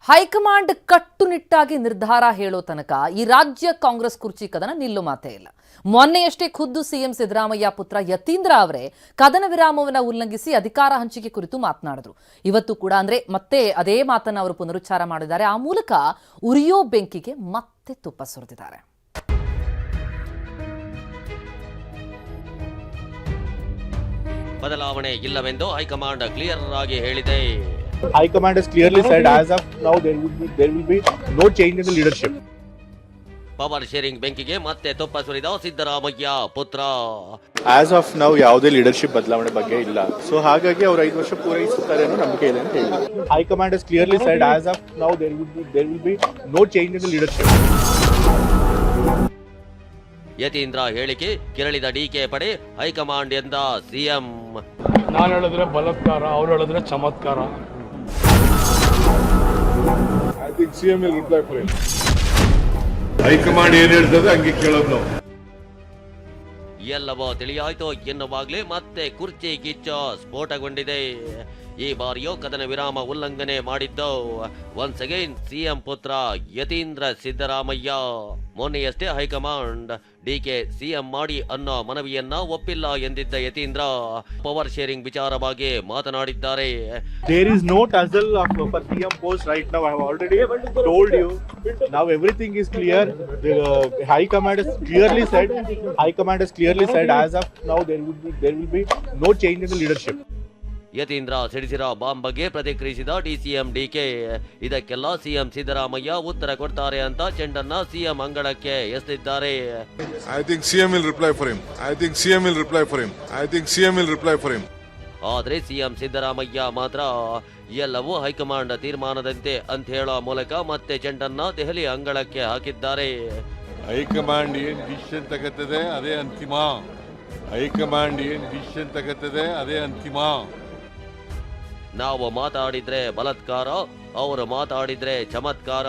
High command ಕಟ್ಟುನಿಟ್ಟಾಗಿ ನಿರ್ಧಾರ ಹೇಳೋ ತನಕ ಈ ರಾಜ್ಯ ಕಾಂಗ್ರೆಸ್ ಕುರ್ಚಿ ಕದನ ನಿಲ್ಲು ಮಾತೇ ಇಲ್ಲ. ಮೊನ್ನೆಯಷ್ಟೇ ಖುದ್ದು ಸಿಎಂ ಸಿದ್ದರಾಮಯ್ಯ ಪುತ್ರ ಯತೀಂದ್ರ ಅವರೇ ಕದನ ವಿರಾಮವನ್ನು ಉಲ್ಲಂಘಿಸಿ ಅಧಿಕಾರ ಹಂಚಿಕೆ ಕುರಿತು ಮಾತನಾಡಿದ್ರು. ಇವತ್ತು ಕೂಡ ಮತ್ತೆ ಅದೇ ಮಾತನ್ನು ಅವರು ಪುನರುಚ್ಚಾರ ಮಾಡಿದ್ದಾರೆ. ಆ ಮೂಲಕ ಉರಿಯೋ ಬೆಂಕಿಗೆ ಮತ್ತೆ ತುಪ್ಪ ಸುರಿದಿದ್ದಾರೆ. ಬದಲಾವಣೆ ಇಲ್ಲವೆಂದು ಹೈಕಮಾಂಡ್ ಕ್ಲಿಯರ್ ಆಗಿ ಹೇಳಿದೆ. High Command has clearly said as of now there will be no change in the leadership. Power sharing ಬೆಂಕಿಗೆ ಮತ್ತೆ ತುಪ್ಪ ಸುರಿದ ಸಿದ್ದರಾಮಯ್ಯ ಪುತ್ರ. As of now ಯಾವುದೇ ಲೀಡರ್ಶಿಪ್ ಬದಲಾವಣೆ ಬಗ್ಗೆ ಇಲ್ಲ. ಸೊ ಹಾಗಾಗಿ ಅವರು 5 ವರ್ಷ ಪೂರೈಸುತ್ತಾರೆ ಅನ್ನೋ ನಂಬಿಕೆ ಇದೆ ಅಂತ ಹೇಳಿದ್ರು. High Command has clearly said as of now there will be no change in the leadership. Yathindra ಹೇಳಿಕೆ ಕೆರಳಿದ ಡಿಕೆ ಪಡೆ ಹೈಕಮಾಂಡ್ ಎಂದ ಸಿಎಂ. ನಾನು ಹೇಳಿದ್ರೆ ಬಲಾತ್ಕಾರ, ಅವ್ರು ಹೇಳಿದ್ರೆ ಚಮತ್ಕಾರ. I think CM will reply for him. High command ಏನ್ ಹೇಳ್ತದೆ ಹಂಗೆ ಕೇಳೋದು ನಾವು. ಎಲ್ಲವೋ ತಿಳಿಯಾಯ್ತು ಎನ್ನುವಾಗಲೇ ಮತ್ತೆ ಕುರ್ಚಿ ಕಿಚ್ಚ ಸ್ಫೋಟಗೊಂಡಿದೆ. ಈ ಬಾರಿಯೋ ಕದನ ವಿರಾಮ ಉಲ್ಲಂಘನೆ ಮಾಡಿದ್ದು ಒನ್ಸ್ ಅಗೈನ್ ಸಿಎಂ ಪುತ್ರ ಯತೀಂದ್ರ ಸಿದ್ದರಾಮಯ್ಯ. ಮೊನ್ನೆಯಷ್ಟೇ ಹೈಕಮಾಂಡ್ ಡಿಕೆ ಸಿಎಂ ಮಾಡಿ ಅನ್ನೋ ಮನವಿಯನ್ನ ಒಪ್ಪಿಲ್ಲ ಎಂದಿದ್ದ ಯತೀಂದ್ರ ಪವರ್ ಶೇರಿಂಗ್ ವಿಚಾರವಾಗಿ ಮಾತನಾಡಿದ್ದಾರೆ. There is no tussle for CM post right now. I have already told you. Now everything is clear. The High Command has clearly said as of now there will be no change in the leadership. Yathindra ಸಿಡಿಸಿರೋ bomb ಬಗ್ಗೆ ಪ್ರತಿಕ್ರಿಯಿಸಿದ DCM DK. ಇದಕ್ಕೆಲ್ಲ CM Siddaramaiah ಉತ್ತರ ಕೊಡ್ತಾರೆ ಅಂತ ಚೆಂಡನ್ನ CM ಅಂಗಳಕ್ಕೆ ಎಸೆದಿದ್ದಾರೆ. I think CM will reply for him. ಆದ್ರೆ ಸಿಎಂ ಸಿದ್ದರಾಮಯ್ಯ ಮಾತ್ರ ಎಲ್ಲವೂ ಹೈಕಮಾಂಡ್ ತೀರ್ಮಾನದಂತೆ ಅಂತ ಹೇಳೋ ಮೂಲಕ ಮತ್ತೆ ಚೆಂಡನ್ನ ದೆಹಲಿ ಅಂಗಳಕ್ಕೆ ಹಾಕಿದ್ದಾರೆ. ಹೈಕಮಾಂಡ್ ಏನ್ ಡಿಸಿಷನ್ ತಗತ್ತದೆ ಅದೇ ಅಂತಿಮ. ನಾವು ಮಾತಾಡಿದ್ರೆ ಬಲಾತ್ಕಾರ, ಅವರು ಮಾತಾಡಿದ್ರೆ ಚಮತ್ಕಾರ.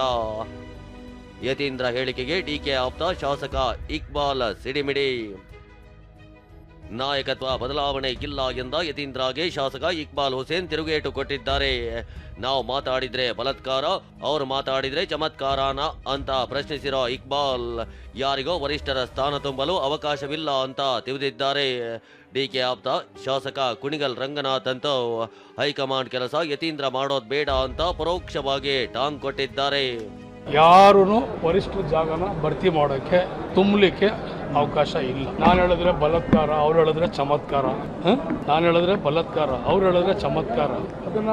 ಯತೀಂದ್ರ ಹೇಳಿಕೆಗೆ ಡಿಕೆ ಆಪ್ತ ಶಾಸಕ ಇಕ್ಬಾಲ್ ಸಿಡಿಮಿಡಿ. ನಾಯಕತ್ವ ಬದಲಾವಣೆ ಇಲ್ಲ ಎಂದ ಯತೀಂದ್ರಗೆ ಶಾಸಕ ಇಕ್ಬಾಲ್ ಹುಸೇನ್ ತಿರುಗೇಟು ಕೊಟ್ಟಿದ್ದಾರೆ. ನಾವು ಮಾತಾಡಿದ್ರೆ ಬಲಾತ್ಕಾರ, ಅವರು ಮಾತಾಡಿದ್ರೆ ಚಮತ್ಕಾರನ ಅಂತ ಪ್ರಶ್ನಿಸಿರೋ ಇಕ್ಬಾಲ್ ಯಾರಿಗೋ ವರಿಷ್ಠರ ಸ್ಥಾನ ತುಂಬಲು ಅವಕಾಶವಿಲ್ಲ ಅಂತ ತಿಳಿದಿದ್ದಾರೆ. ಡಿಕೆ ಆಪ್ತ ಶಾಸಕ ಕುಣಿಗಲ್ ರಂಗನಾಥ್ ಅಂತೂ ಹೈಕಮಾಂಡ್ ಕೆಲಸ ಯತೀಂದ್ರ ಮಾಡೋದ್ ಬೇಡ ಅಂತ ಪರೋಕ್ಷವಾಗಿ ಟಾಂಗ್ ಕೊಟ್ಟಿದ್ದಾರೆ. ಯಾರೂ ವರಿಷ್ಠರ ಜಾಗನ ಭರ್ತಿ ಮಾಡೋಕ್ಕೆ ತುಂಬಲಿಕ್ಕೆ ಅವಕಾಶ ಇಲ್ಲ. ನಾನು ಹೇಳಿದ್ರೆ ಬಲಾತ್ಕಾರ, ಅವ್ರು ಹೇಳಿದ್ರೆ ಚಮತ್ಕಾರ. ಅದನ್ನ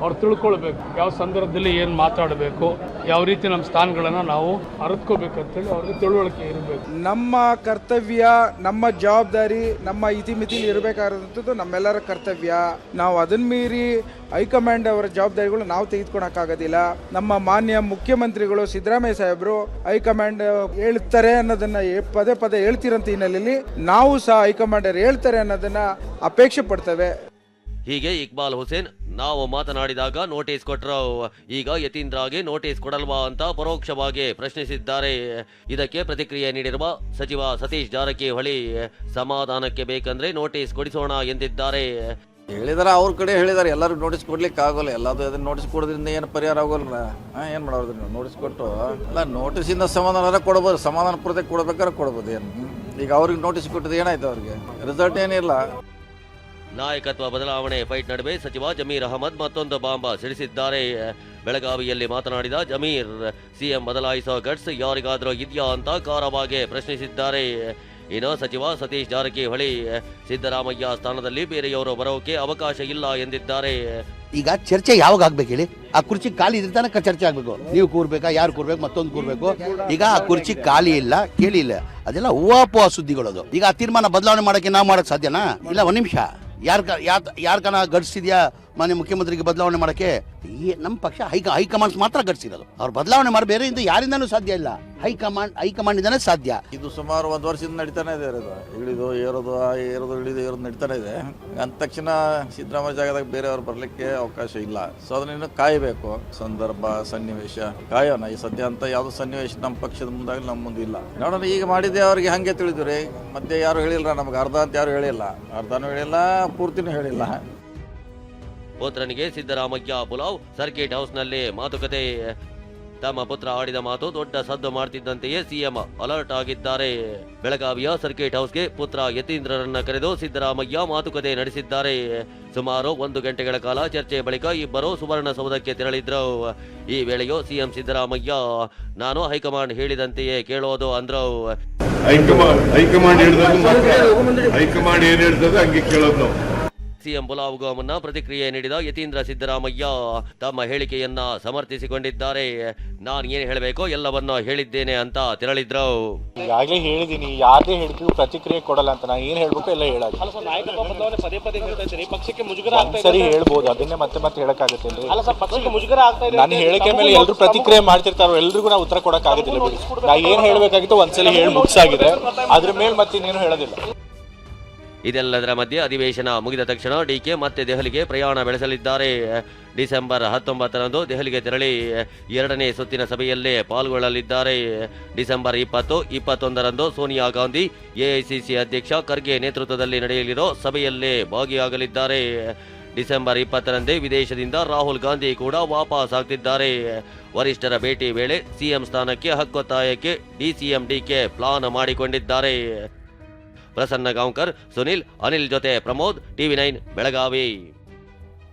ಅವ್ರು ತಿಳ್ಕೊಳ್ಬೇಕು. ಯಾವ ಸಂದರ್ಭದಲ್ಲಿ ಏನು ಮಾತಾಡಬೇಕು, ಯಾವ ರೀತಿ ನಮ್ಮ ಸ್ಥಾನಗಳನ್ನು ನಾವು ಅರಿತ್ಕೋಬೇಕಂತೇಳಿ ಅವ್ರಿಗೆ ತಿಳುವಳಿಕೆ ಇರಬೇಕು. ನಮ್ಮ ಕರ್ತವ್ಯ, ನಮ್ಮ ಜವಾಬ್ದಾರಿ, ನಮ್ಮ ಇತಿಮಿತಿಲಿ ಇರಬೇಕಾದಂಥದ್ದು ನಮ್ಮೆಲ್ಲರ ಕರ್ತವ್ಯ. ನಾವು ಅದನ್ನ ಮೀರಿ ಹೈಕಮಾಂಡ್ ಅವರ ಜವಾಬ್ದಾರಿಗಳು ನಾವು ತೆಗೆದುಕೊಳಕ್ಕಾಗೋದಿಲ್ಲ. ನಮ್ಮ ಮಾನ್ಯ ಮುಖ್ಯಮಂತ್ರಿಗಳು ಸಿದ್ದರಾಮಯ್ಯ ಸಾಹೇಬರು ಹೈಕಮಾಂಡ್ ಹೇಳ್ತಾರೆ ಅನ್ನೋದನ್ನ ಪದೇ ಪದೇ ಹೇಳ್ತಿರಂತ ಹಿನ್ನೆಲೆಯಲ್ಲಿ ನಾವು ಸಹ ಹೈಕಮಾಂಡ್ ಅವರು ಹೇಳ್ತಾರೆ ಅನ್ನೋದನ್ನ ಅಪೇಕ್ಷೆ ಪಡ್ತೇವೆ. ಹೀಗೆ ಇಕ್ಬಾಲ್ ಹುಸೇನ್ ನಾವು ಮಾತನಾಡಿದಾಗ ನೋಟಿಸ್ ಕೊಟ್ಟರು, ಈಗ ಯತೀಂದ್ರಗೆ ನೋಟಿಸ್ ಕೊಡಲ್ವಾ ಅಂತ ಪರೋಕ್ಷವಾಗಿ ಪ್ರಶ್ನಿಸಿದ್ದಾರೆ. ಇದಕ್ಕೆ ಪ್ರತಿಕ್ರಿಯೆ ನೀಡಿರುವ ಸಚಿವ ಸತೀಶ್ ಜಾರಕಿಹೊಳಿ ಸಮಾಧಾನಕ್ಕೆ ಬೇಕಂದ್ರೆ ನೋಟಿಸ್ ಕೊಡಿಸೋಣ ಎಂದಿದ್ದಾರೆ. ಹೇಳಿದಾರೆ, ಅವ್ರ ಕಡೆ ಹೇಳಿದಾರೆ. ಎಲ್ಲರೂ ನೋಟಿಸ್ ಕೊಡ್ಲಿಕ್ಕೆ ಆಗೋಲ್ಲ. ಎಲ್ಲದು ಅದನ್ನ ನೋಟಿಸ್ ಕೊಡೋದ್ರಿಂದ ಏನು ಪರಿಹಾರ ಆಗೋಲ್ಲ. ಏನು ಮಾಡೋದು? ನೋಟಿಸ್ ಕೊಟ್ಟು ಅಲ್ಲ, ನೋಟಿಸಿಂದ ಸಮಾಧಾನ ಕೊಡ್ಬೋದು. ಸಮಾಧಾನ ಪೂರ್ತಿ ಕೊಡ್ಬೇಕಾದ್ರೆ ಕೊಡ್ಬೋದು. ಏನು ಈಗ ಅವ್ರಿಗೆ ನೋಟಿಸ್ ಕೊಟ್ಟಿದ್ದು ಏನಾಯ್ತು? ಅವ್ರಿಗೆ ರಿಸಲ್ಟ್ ಏನಿಲ್ಲ. ನಾಯಕತ್ವ ಬದಲಾವಣೆ ಫೈಟ್ ನಡುವೆ ಸಚಿವ ಜಮೀರ್ ಅಹಮದ್ ಮತ್ತೊಂದು ಬಾಂಬ್ ಸಿಡಿಸಿದ್ದಾರೆ. ಬೆಳಗಾವಿಯಲ್ಲಿ ಮಾತನಾಡಿದ ಜಮೀರ್, ಸಿಎಂ ಬದಲಾಯಿಸೋ ಗಟ್ಸ್ ಯಾರಿಗಾದ್ರೂ ಇದೆಯಾ ಅಂತ ಖಾರವಾಗಿ ಪ್ರಶ್ನಿಸಿದ್ದಾರೆ. ಇನ್ನು ಸಚಿವ ಸತೀಶ್ ಜಾರಕಿಹೊಳಿ ಸಿದ್ದರಾಮಯ್ಯ ಸ್ಥಾನದಲ್ಲಿ ಬೇರೆಯವರು ಬರೋಕೆ ಅವಕಾಶ ಇಲ್ಲ ಎಂದಿದ್ದಾರೆ. ಈಗ ಚರ್ಚೆ ಯಾವಾಗ ಆಗ್ಬೇಕು ಹೇಳಿ? ಆ ಕುರ್ಚಿ ಖಾಲಿ ಇದ್ರೆ ತನಕ ಚರ್ಚೆ ಆಗ್ಬೇಕು. ನೀವು ಕೂರ್ಬೇಕಾ, ಯಾರು ಕೂರ್ಬೇಕು, ಮತ್ತೊಂದು ಕೂರ್ಬೇಕು. ಈಗ ಆ ಕುರ್ಚಿ ಖಾಲಿ ಇಲ್ಲ, ಕೇಳಿಲ್ಲ. ಅದೆಲ್ಲ ಹೂವಾಪುವ ಸುದ್ದಿಗಳದು. ಈಗ ಆ ತೀರ್ಮಾನ ಬದಲಾವಣೆ ಮಾಡಕ್ಕೆ ನಾವು ಮಾಡಕ್ ಸಾಧ್ಯನಾ? ಇಲ್ಲ, ಒಂದ್ ನಿಮಿಷ. ಯಾರ್ಕನ ಗಡ್ಸಿದ್ಯಾ ಮಾನ್ಯ ಮುಖ್ಯಮಂತ್ರಿಗೆ ಬದಲಾವಣೆ ಮಾಡಕ್ಕೆ? ನಮ್ಮ ಪಕ್ಷ ಹೈಕಮಾಂಡ್ ಮಾತ್ರ ಗಡ್ಸಿರೋದು. ಅವ್ರು ಬದಲಾವಣೆ ಮಾಡಿ ಬೇರೆ ಯಾರಿಂದನೂ ಸಾಧ್ಯ ಇಲ್ಲ. ಹೈಕಮಾಂಡ್ ಇಂದಾನೆ ಸಾಧ್ಯ. ಇದು ಸುಮಾರು 1 ವರ್ಷದಿಂದ ನಡೀತಾನೆ ಇದೆ. ಇಳಿದು ಏರೋದು ನಡೀತಾನೆ ಇದೆ. ಅಂದ ತಕ್ಷಣ ಸಿದ್ದರಾಮಯ್ಯ ಜಾಗದಾಗ ಬೇರೆಯವ್ರು ಬರ್ಲಿಕ್ಕೆ ಅವಕಾಶ ಇಲ್ಲ. ಸೊ ಅದನ್ನ ಕಾಯಬೇಕು. ಸಂದರ್ಭ, ಸನ್ನಿವೇಶ ಕಾಯೋಣ. ಈ ಸದ್ಯ ಅಂತ ಯಾವ್ದು ಸನ್ನಿವೇಶ ನಮ್ಮ ಪಕ್ಷದ ಮುಂದಾಗಲಿ ನಮ್ಮ ಮುಂದೆ ಇಲ್ಲ. ನೋಡೋಣ. ಈಗ ಮಾಡಿದ್ದೆ ಅವ್ರಿಗೆ ಹಂಗೆ ತಿಳಿದ್ರಿ. ಮತ್ತೆ ಯಾರು ಹೇಳಿಲ್ಲ ನಮ್ಗೆ. ಅರ್ಧ ಅಂತ ಯಾರು ಹೇಳಿಲ್ಲ. ಅರ್ಧನೂ ಹೇಳಿಲ್ಲ, ಪೂರ್ತಿನೂ ಹೇಳಿಲ್ಲ. ಪುತ್ರನಿಗೆ ಸಿದ್ದರಾಮಯ್ಯ ಪುಲಾವ್, ಸರ್ಕಿಟ್ ಹೌಸ್ನಲ್ಲಿ ಮಾತುಕತೆ. ತಮ್ಮ ಪುತ್ರ ಆಡಿದ ಮಾತು ದೊಡ್ಡ ಸದ್ದು ಮಾಡ್ತಿದ್ದಂತೆಯೇ ಸಿಎಂ ಅಲರ್ಟ್ ಆಗಿದ್ದಾರೆ. ಬೆಳಗಾವಿಯ ಸರ್ಕಿಟ್ ಹೌಸ್ಗೆ ಪುತ್ರ ಯತೀಂದ್ರರನ್ನ ಕರೆದು ಸಿದ್ದರಾಮಯ್ಯ ಮಾತುಕತೆ ನಡೆಸಿದ್ದಾರೆ. ಸುಮಾರು 1 ಗಂಟೆಗಳ ಕಾಲ ಚರ್ಚೆ ಬಳಿಕ ಇಬ್ಬರು ಸುವರ್ಣಸೌಧಕ್ಕೆ ತೆರಳಿದ್ರು. ಈ ವೇಳೆಯೂ ಸಿಎಂ ಸಿದ್ದರಾಮಯ್ಯ ನಾನು ಹೈಕಮಾಂಡ್ ಹೇಳಿದಂತೆಯೇ ಕೇಳೋದು ಅಂದ್ರು. ಹೈಕಮಾಂಡ್ ಹೈಕಮಾಂಡ್ ಏನ್ ಹೇಳ್ತದೆ ಹಂಗೆ ಕೇಳೋದು ನಾವು. ಸಿಎಂ ಪುಲಾವ್ಗೂ ಮುನ್ನ ಪ್ರತಿಕ್ರಿಯೆ ನೀಡಿದ ಯತೀಂದ್ರ ಸಿದ್ದರಾಮಯ್ಯ ತಮ್ಮ ಹೇಳಿಕೆಯನ್ನ ಸಮರ್ಥಿಸಿಕೊಂಡಿದ್ದಾರೆ. ನಾನು ಏನ್ ಹೇಳಬೇಕೋ ಎಲ್ಲವನ್ನ ಹೇಳಿದ್ದೇನೆ ಅಂತ ತೆರಳಿದ್ರು. ಈಗಾಗಲೇ ಹೇಳಿದೀನಿ, ಯಾರೇ ಹೇಳಿದ್ರು ಪ್ರತಿಕ್ರಿಯೆ ಕೊಡಲ್ಲ ಅಂತ. ನಾನು ಏನ್ ಹೇಳ್ಬೇಕು ಎಲ್ಲ ಹೇಳೋದು. ಸರಿ ಹೇಳ್ಬೋದು, ಅದನ್ನೇ ಮತ್ತೆ ಮತ್ತೆ ಹೇಳಕ್ಕಾಗುತ್ತೆ. ನಾನು ಹೇಳಿಕೆ ಮೇಲೆ ಎಲ್ಲರೂ ಪ್ರತಿಕ್ರಿಯೆ ಮಾಡ್ತಿರ್ತಾರೋ, ಎಲ್ರಿಗೂ ನಾವು ಉತ್ತರ ಕೊಡಕ್ಕಾಗೋದಿಲ್ಲ ಬಿಡಿ. ನಾ ಏನ್ ಹೇಳ್ಬೇಕಾಗಿತ್ತು ಒಂದ್ಸಲಿ ಹೇಳಿ ಮುಗಿಸಾಗಿದೆ, ಅದ್ರ ಮೇಲೆ ಮತ್ತೆ ಇನ್ನೇನು ಹೇಳೋದಿಲ್ಲ. ಇದೆಲ್ಲದರ ಮಧ್ಯೆ ಅಧಿವೇಶನ ಮುಗಿದ ತಕ್ಷಣ ಡಿಕೆ ಮತ್ತೆ ದೆಹಲಿಗೆ ಪ್ರಯಾಣ ಬೆಳೆಸಲಿದ್ದಾರೆ. ಡಿಸೆಂಬರ್ 19ರಂದು ದೆಹಲಿಗೆ ತೆರಳಿ 2ನೇ ಸುತ್ತಿನ ಸಭೆಯಲ್ಲೇ ಪಾಲ್ಗೊಳ್ಳಲಿದ್ದಾರೆ. ಡಿಸೆಂಬರ್ 20, 21ರಂದು ಸೋನಿಯಾ ಗಾಂಧಿ, ಎಐಸಿಸಿ ಅಧ್ಯಕ್ಷ ಖರ್ಗೆ ನೇತೃತ್ವದಲ್ಲಿ ನಡೆಯಲಿರೋ ಸಭೆಯಲ್ಲೇ ಭಾಗಿಯಾಗಲಿದ್ದಾರೆ. ಡಿಸೆಂಬರ್ 20ರಂದೇ ವಿದೇಶದಿಂದ ರಾಹುಲ್ ಗಾಂಧಿ ಕೂಡ ವಾಪಸ್ ಆಗ್ತಿದ್ದಾರೆ. ವರಿಷ್ಠರ ಭೇಟಿ ವೇಳೆ ಸಿಎಂ ಸ್ಥಾನಕ್ಕೆ ಹಕ್ಕೊತ್ತಾಯಕ್ಕೆ ಡಿಸಿಎಂ ಡಿಕೆ ಪ್ಲಾನ್ ಮಾಡಿಕೊಂಡಿದ್ದಾರೆ. ಪ್ರಸನ್ನ ಗಾಂವ್ಕರ್, ಸುನಿಲ್, ಅನಿಲ್ ಜೊತೆ ಪ್ರಮೋದ್, ಟಿವಿ9 ಬೆಳಗಾವಿ.